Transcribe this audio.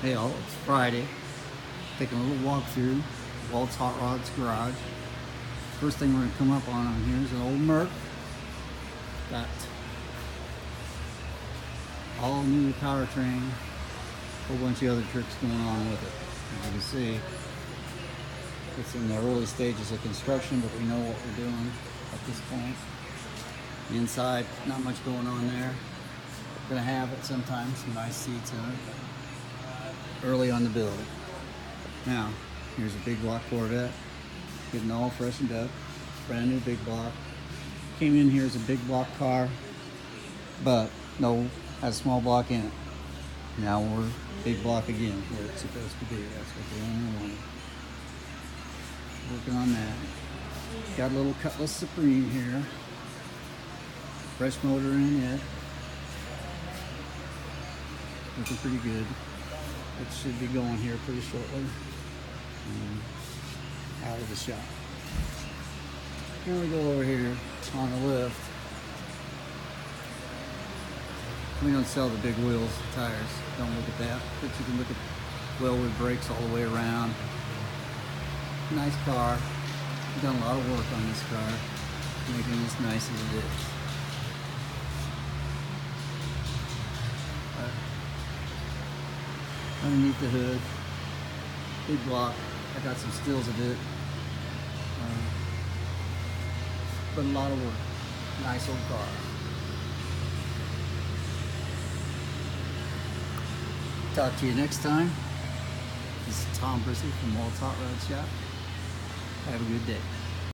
Hey all, it's Friday. Taking a little walk through Walt's Hot Rods garage. First thing we're going to come up on here is an old Merc. Got all new powertrain, a whole bunch of other tricks going on with it. As you can see, it's in the early stages of construction, but we know what we're doing at this point. Inside, not much going on there. Gonna have at some time some nice seats in it. Early on the build. Now, here's a big block Corvette, getting all freshened up, brand new big block. Came in here as a big block car, but no, has a small block in it. Now we're big block again, where it's supposed to be. That's what they only wanted. Working on that. Got a little Cutlass Supreme here. Fresh motor in it. Looking pretty good. It should be going here pretty shortly. Out of the shop. Here we go over here on the lift. We don't sell the big wheels, tires. Don't look at that. But you can look at Wilwood Brakes all the way around. Nice car. We've done a lot of work on this car, making this nice as it is. Underneath the hood, big block. I got some stills of it, but a lot of work. Nice old car. Talk to you next time. This is Tom Brissy from Walt's Hot Rod Shop. Have a good day.